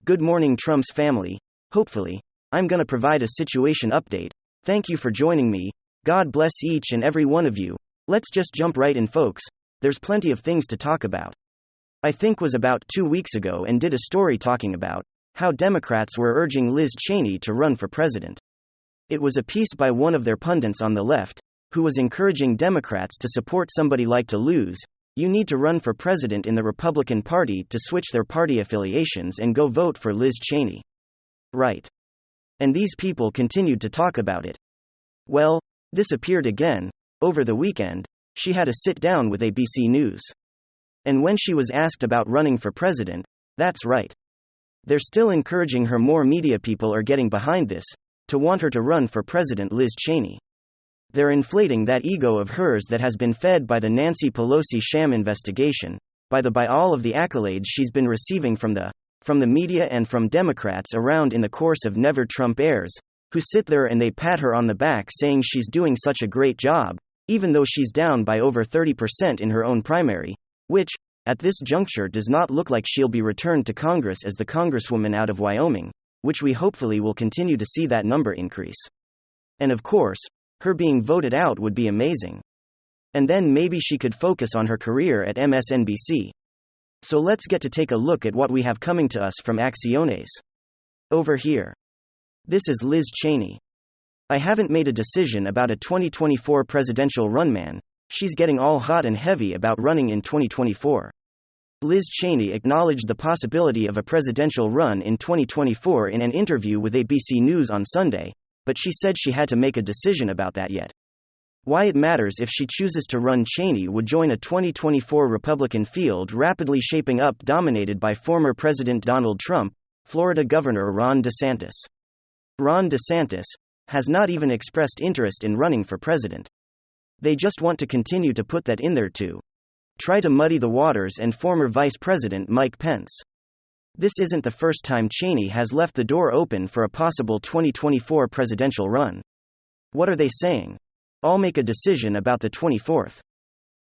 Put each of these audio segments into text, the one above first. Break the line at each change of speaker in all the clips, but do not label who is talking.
Good morning, Trump's family. Hopefully, I'm gonna provide a situation update. Thank you for joining me. God bless each and every one of you. Let's just jump right in, folks. There's plenty of things to talk about. I think was about 2 weeks ago and did a story talking about how Democrats were urging Liz Cheney to run for president. It was a piece by one of their pundits on the left, who was encouraging Democrats to support somebody like to lose. You need to run for president in the Republican Party to switch their party affiliations and go vote for Liz Cheney. Right. And these people continued to talk about it. Well, this appeared again. Over the weekend, she had a sit-down with ABC News. And when she was asked about running for president, that's right. They're still encouraging her. More media people are getting behind this, to want her to run for president, Liz Cheney. They're inflating that ego of hers that has been fed by the Nancy Pelosi sham investigation, by all of the accolades she's been receiving from the media and from Democrats around in the course of Never Trump Airs, who sit there and they pat her on the back saying she's doing such a great job, even though she's down by over 30% in her own primary, which, at this juncture, does not look like she'll be returned to Congress as the Congresswoman out of Wyoming, which we hopefully will continue to see that number increase. And of course, her being voted out would be amazing. And then maybe she could focus on her career at MSNBC. So let's get to take a look at what we have coming to us from Acciones. Over here. This is Liz Cheney. I haven't made a decision about a 2024 presidential run, man. She's getting all hot and heavy about running in 2024. Liz Cheney acknowledged the possibility of a presidential run in 2024 in an interview with ABC News on Sunday, but she said she had to make a decision about that yet. Why it matters if she chooses to run. Cheney would join a 2024 Republican field rapidly shaping up, dominated by former President Donald Trump, Florida Governor Ron DeSantis. Ron DeSantis has not even expressed interest in running for president. They just want to continue to put that in there to try to muddy the waters, and former Vice President Mike Pence. This isn't the first time Cheney has left the door open for a possible 2024 presidential run. What are they saying? I'll make a decision about the 24th.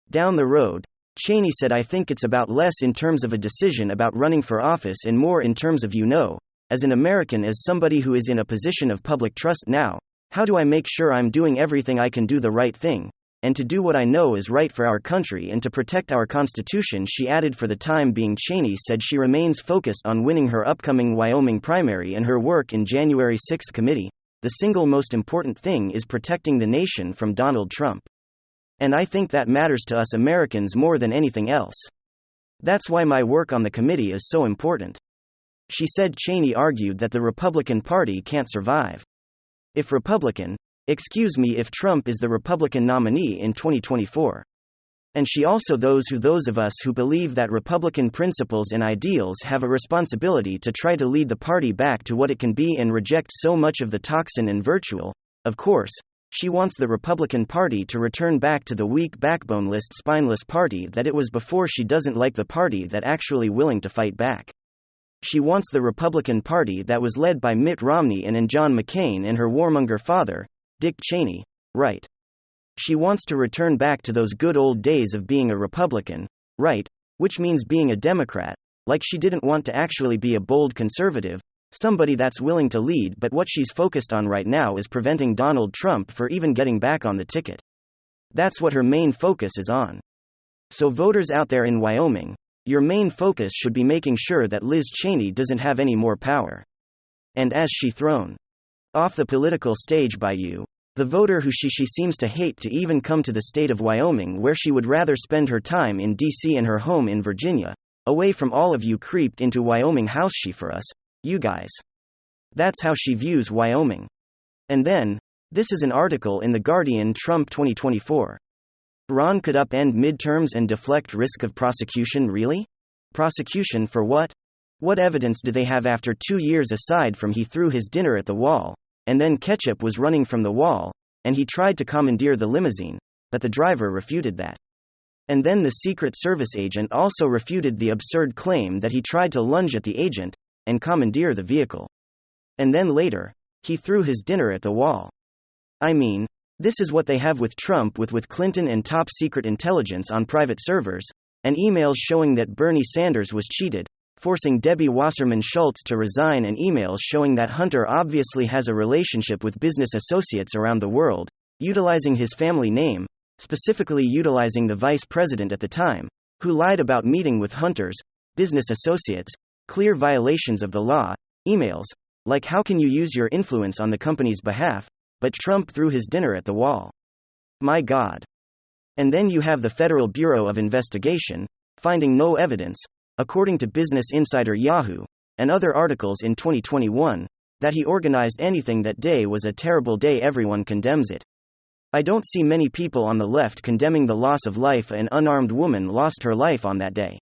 Down the road, Cheney said, I think it's about less in terms of a decision about running for office and more in terms of, as an American, as somebody who is in a position of public trust now, how do I make sure I'm doing everything I can do the right thing, and to do what I know is right for our country and to protect our Constitution, she added. For the time being, Cheney said she remains focused on winning her upcoming Wyoming primary and her work in January 6th committee. The single most important thing is protecting the nation from Donald Trump. And I think that matters to us Americans more than anything else. That's why my work on the committee is so important. She said. Cheney argued that the Republican Party can't survive if Trump is the Republican nominee in 2024. And she also those of us who believe that Republican principles and ideals have a responsibility to try to lead the party back to what it can be and reject so much of the toxin and virtual. Of course, she wants the Republican Party to return back to the weak, backboneless, spineless party that it was before. She doesn't like the party that actually willing to fight back. She wants the Republican Party that was led by Mitt Romney and John McCain and her warmonger father, Dick Cheney, right? She wants to return back to those good old days of being a Republican, right? Which means being a Democrat, like she didn't want to actually be a bold conservative, somebody that's willing to lead, but what she's focused on right now is preventing Donald Trump for even getting back on the ticket. That's what her main focus is on. So voters out there in Wyoming, your main focus should be making sure that Liz Cheney doesn't have any more power. And as she thrown off the political stage by you, the voter who she seems to hate, to even come to the state of Wyoming, where she would rather spend her time in D.C. and her home in Virginia, away from all of you, creeped into Wyoming house she for us, you guys. That's how she views Wyoming. And then, this is an article in The Guardian. Trump 2024. Ron could upend midterms and deflect risk of prosecution. Really? Prosecution for what? What evidence do they have after 2 years, aside from he threw his dinner at the wall, and then Ketchup was running from the wall, and he tried to commandeer the limousine, but the driver refuted that. And then the Secret Service agent also refuted the absurd claim that he tried to lunge at the agent and commandeer the vehicle. And then later, he threw his dinner at the wall. I mean, this is what they have with Trump, with Clinton and top secret intelligence on private servers, and emails showing that Bernie Sanders was cheated, forcing Debbie Wasserman Schultz to resign, and emails showing that Hunter obviously has a relationship with business associates around the world, utilizing his family name, specifically utilizing the vice president at the time, who lied about meeting with Hunter's business associates, clear violations of the law, emails, like how can you use your influence on the company's behalf, but Trump threw his dinner at the wall. My God. And then you have the Federal Bureau of Investigation, finding no evidence, according to Business Insider Yahoo, and other articles in 2021, that he organized anything. That day was a terrible day. Everyone condemns it. I don't see many people on the left condemning the loss of life. An unarmed woman lost her life on that day.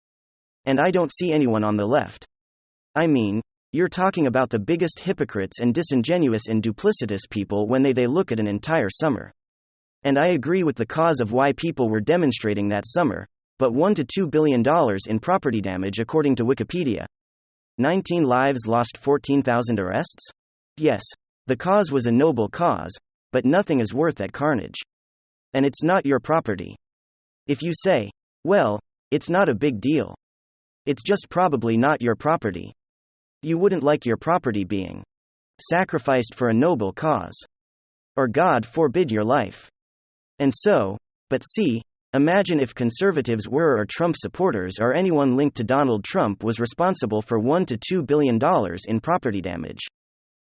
And I don't see anyone on the left. I mean, you're talking about the biggest hypocrites and disingenuous and duplicitous people when they look at an entire summer. And I agree with the cause of why people were demonstrating that summer, but $1 to $2 billion in property damage according to Wikipedia. 19 lives lost, 14,000 arrests? Yes, the cause was a noble cause, but nothing is worth that carnage. And it's not your property. If you say, well, it's not a big deal. It's just probably not your property. You wouldn't like your property being sacrificed for a noble cause. Or God forbid your life. And so, but see, imagine if conservatives were, or Trump supporters or anyone linked to Donald Trump was responsible for $1 to $2 billion in property damage.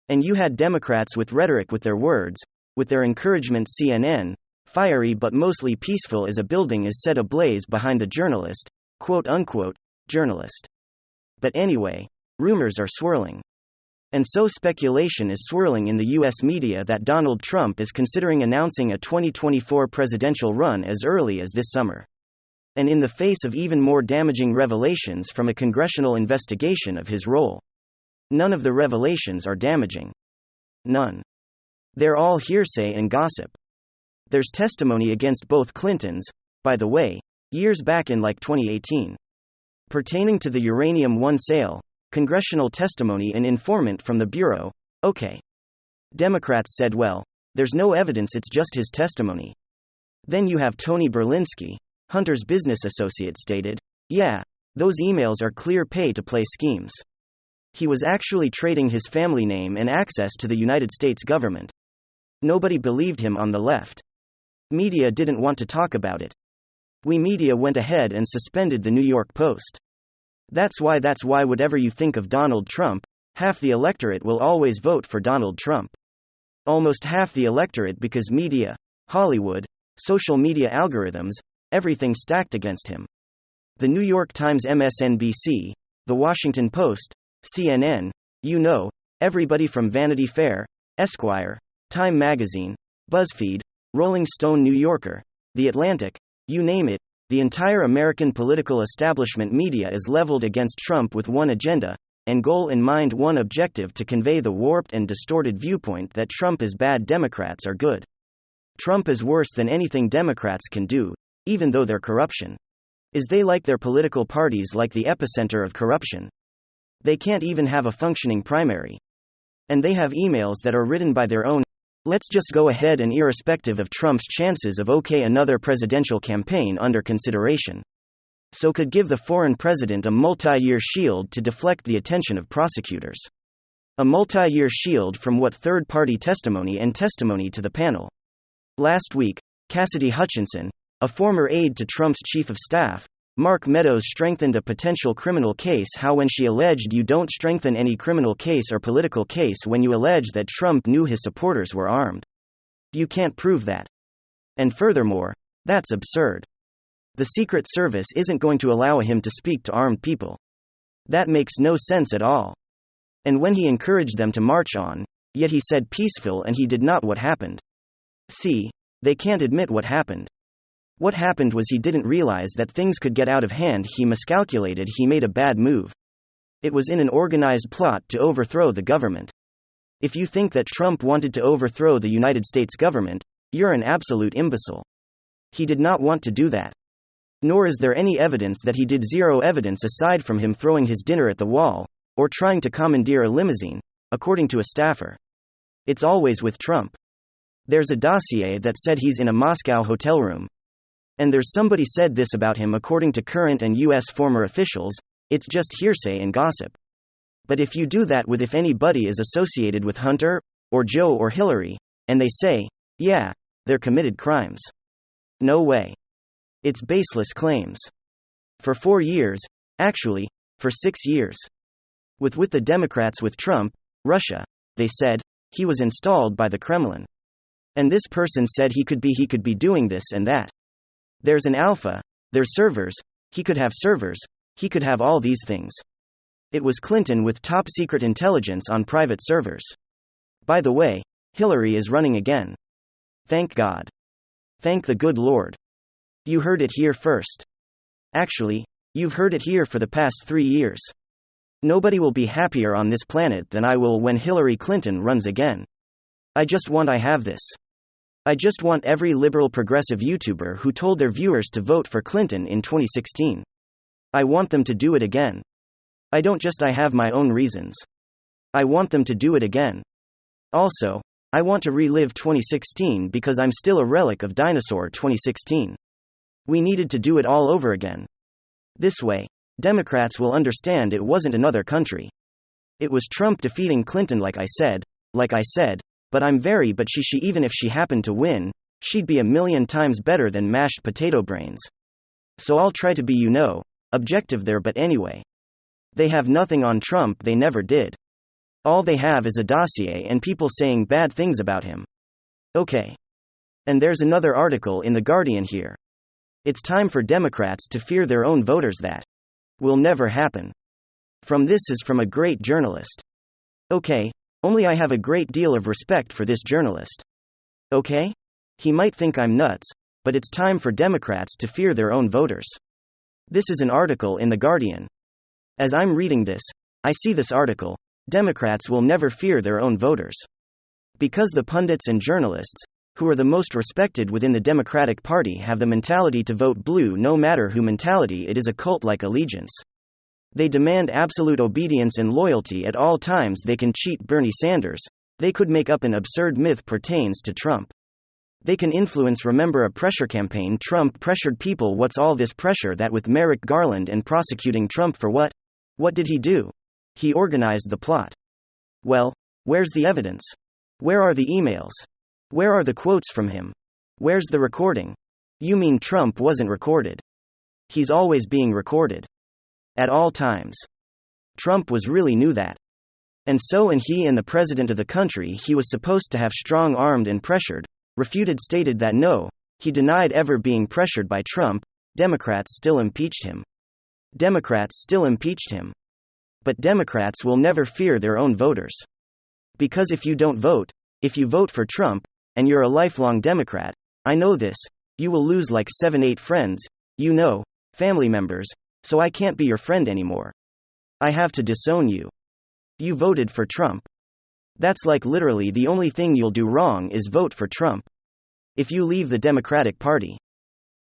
And you had Democrats with rhetoric, with their words, with their encouragement. CNN, fiery but mostly peaceful as a building is set ablaze behind the journalist, quote unquote, journalist. But anyway, rumors are swirling. And so speculation is swirling in the US media that Donald Trump is considering announcing a 2024 presidential run as early as this summer. And in the face of even more damaging revelations from a congressional investigation of his role. None of the revelations are damaging. None. They're all hearsay and gossip. There's testimony against both Clintons, by the way, years back in like 2018. Pertaining to the Uranium One sale, congressional testimony, and informant from the Bureau. Okay. Democrats said, well, there's no evidence, it's just his testimony. Then you have Tony Berlinski, Hunter's business associate, stated, yeah, those emails are clear pay to play schemes. He was actually trading his family name and access to the United States government. Nobody believed him on the left. Media didn't want to talk about it. We media went ahead and suspended the New York Post. That's why whatever you think of Donald Trump, half the electorate will always vote for Donald Trump. Almost half the electorate, because media, Hollywood, social media algorithms, everything stacked against him. The New York Times, MSNBC, The Washington Post, CNN, everybody from Vanity Fair, Esquire, Time Magazine, BuzzFeed, Rolling Stone, New Yorker, The Atlantic, you name it, the entire American political establishment media is leveled against Trump with one agenda and goal in mind, one objective: to convey the warped and distorted viewpoint that Trump is bad, Democrats are good. Trump is worse than anything Democrats can do, even though their corruption is they like their political parties like the epicenter of corruption. They can't even have a functioning primary. And they have emails that are written by their own. Let's just go ahead and, irrespective of Trump's chances of another presidential campaign under consideration. So could give the foreign president a multi-year shield to deflect the attention of prosecutors. A multi-year shield from what? Third-party testimony and testimony to the panel. Last week, Cassidy Hutchinson, a former aide to Trump's chief of staff, Mark Meadows, strengthened a potential criminal case. How? When she alleged you don't strengthen any criminal case or political case when you allege that Trump knew his supporters were armed. You can't prove that. And furthermore, that's absurd. The Secret Service isn't going to allow him to speak to armed people. That makes no sense at all. And when he encouraged them to march on, yet he said peaceful, and he did not. What happened? See, they can't admit what happened. What happened was he didn't realize that things could get out of hand. He miscalculated. He made a bad move. It was in an organized plot to overthrow the government. If you think that Trump wanted to overthrow the United States government, you're an absolute imbecile. He did not want to do that. Nor is there any evidence that he did. Zero evidence aside from him throwing his dinner at the wall, or trying to commandeer a limousine, according to a staffer. It's always with Trump. There's a dossier that said he's in a Moscow hotel room. And there's somebody said this about him. According to current and U.S. former officials, It's just hearsay and gossip. But if you do that with if anybody is associated with Hunter, or Joe or Hillary, and they say, yeah, they're committed crimes. No way. It's baseless claims. For 4 years, actually, for 6 years. With the Democrats with Trump, Russia, they said, he was installed by the Kremlin. And this person said he could be doing this and that. There's an alpha, there's servers, he could have servers, he could have all these things. It was Clinton with top secret intelligence on private servers. By the way, Hillary is running again. Thank God. Thank the good Lord. You heard it here first. Actually, you've heard it here for the past 3 years. Nobody will be happier on this planet than I will when Hillary Clinton runs again. I just want every liberal progressive YouTuber who told their viewers to vote for Clinton in 2016. I want them to do it again. I have my own reasons. I want them to do it again. Also, I want to relive 2016 because I'm still a relic of dinosaur 2016. We needed to do it all over again. This way, Democrats will understand it wasn't another country. It was Trump defeating Clinton like I said, but she even if she happened to win, she'd be a million times better than mashed potato brains. So I'll try to be objective there, but anyway. They have nothing on Trump, they never did. All they have is a dossier and people saying bad things about him. Okay. And there's another article in The Guardian here. It's time for Democrats to fear their own voters. That will never happen. This is from a great journalist. Okay, only I have a great deal of respect for this journalist. Okay? He might think I'm nuts, but it's time for Democrats to fear their own voters. This is an article in The Guardian. As I'm reading this, I see this article, Democrats will never fear their own voters. Because the pundits and journalists, who are the most respected within the Democratic Party, have the mentality to vote blue no matter who mentality it is, a cult-like allegiance. They demand absolute obedience and loyalty at all times. They can cheat Bernie Sanders, they could make up an absurd myth pertains to Trump. They can influence. Remember a pressure campaign? Trump pressured people. What's all this pressure? That with Merrick Garland and prosecuting Trump for what? What did he do? He organized the plot. Well, where's the evidence? Where are the emails? Where are the quotes from him? Where's the recording? You mean Trump wasn't recorded? He's always being recorded. At all times. Trump really knew that. And he and the president of the country he was supposed to have strong-armed and pressured, refuted, stated that no, he denied ever being pressured by Trump. Democrats still impeached him. But Democrats will never fear their own voters. Because if you vote for Trump, and you're a lifelong Democrat, I know this, you will lose like 7-8 friends, family members, so I can't be your friend anymore. I have to disown you. You voted for Trump. That's like literally the only thing you'll do wrong is vote for Trump. If you leave the Democratic Party.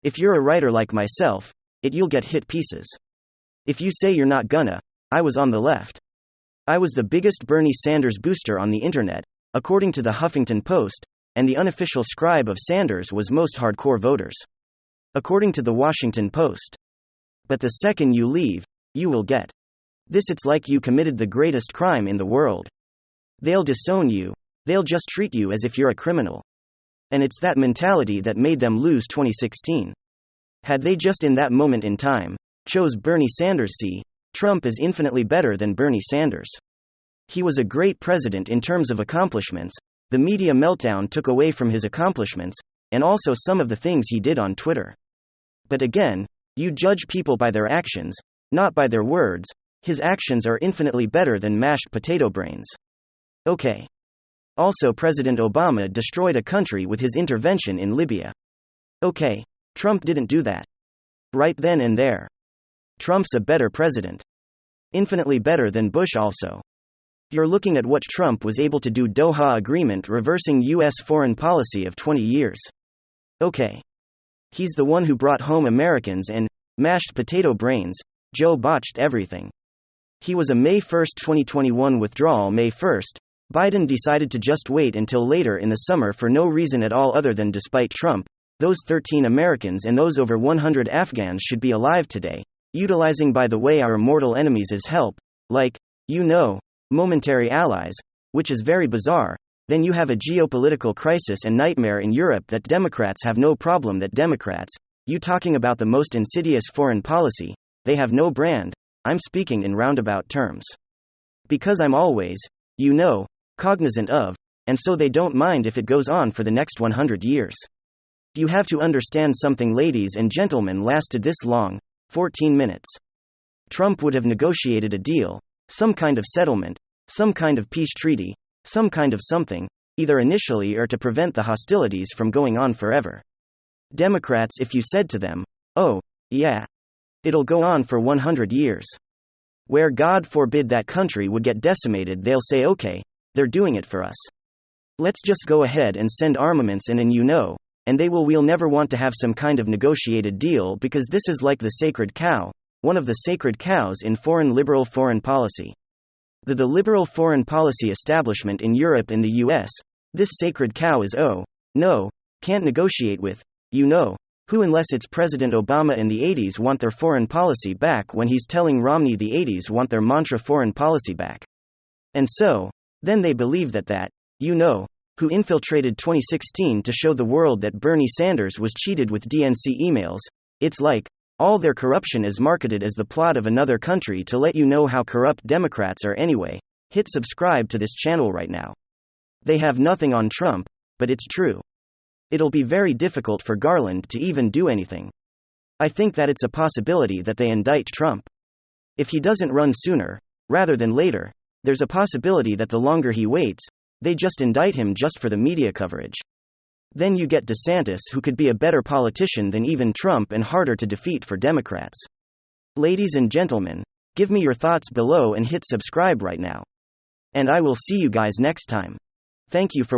If you're a writer like myself, you'll get hit pieces. If you say you're not gonna, I was on the left. I was the biggest Bernie Sanders booster on the internet, according to the Huffington Post, and the unofficial scribe of Sanders was most hardcore voters. According to the Washington Post. But the second you leave, you will get this. It's like you committed the greatest crime in the world. They'll disown you, they'll just treat you as if you're a criminal. And it's that mentality that made them lose 2016. Had they just in that moment in time chose Bernie Sanders, see, Trump is infinitely better than Bernie Sanders. He was a great president in terms of accomplishments. The media meltdown took away from his accomplishments, and also some of the things he did on Twitter. But again, you judge people by their actions, not by their words. His actions are infinitely better than mashed potato brains. Okay. Also, President Obama destroyed a country with his intervention in Libya. Okay. Trump didn't do that. Right then and there. Trump's a better president. Infinitely better than Bush also. You're looking at what Trump was able to do. Doha Agreement reversing U.S. foreign policy of 20 years. Okay. He's the one who brought home Americans and mashed potato brains. Joe botched everything. He was a May 1, 2021 withdrawal. May 1, Biden decided to just wait until later in the summer for no reason at all other than despite Trump, those 13 Americans and those over 100 Afghans should be alive today. utilizing by the way our mortal enemies as help, like, momentary allies, which is very bizarre. Then you have a geopolitical crisis and nightmare in Europe that Democrats have no problem that Democrats, you talking about the most insidious foreign policy, they have no brand, I'm speaking in roundabout terms. Because I'm always, cognizant of, and so they don't mind if it goes on for the next 100 years. You have to understand something, ladies and gentlemen, lasted this long, 14 minutes. Trump would have negotiated a deal, some kind of settlement, some kind of peace treaty, some kind of something, either initially or to prevent the hostilities from going on forever. Democrats, if you said to them, oh, yeah, it'll go on for 100 years, where God forbid that country would get decimated, they'll say, okay, they're doing it for us. Let's just go ahead and send armaments in, and and we'll never want to have some kind of negotiated deal because this is like the sacred cow, one of the sacred cows in liberal foreign policy. The liberal foreign policy establishment in Europe and the US, this sacred cow is can't negotiate with, who unless it's President Obama in the 80s want their foreign policy back when he's telling Romney the 80s want their mantra foreign policy back. And so, then they believe that, who infiltrated 2016 to show the world that Bernie Sanders was cheated with DNC emails, it's like, all their corruption is marketed as the plot of another country to let you know how corrupt Democrats are anyway. Hit subscribe to this channel right now. They have nothing on Trump, but it's true. It'll be very difficult for Garland to even do anything. I think that it's a possibility that they indict Trump. If he doesn't run sooner, rather than later, there's a possibility that the longer he waits, they just indict him just for the media coverage. Then you get DeSantis, who could be a better politician than even Trump and harder to defeat for Democrats. Ladies and gentlemen, give me your thoughts below and hit subscribe right now. And I will see you guys next time. Thank you for watching.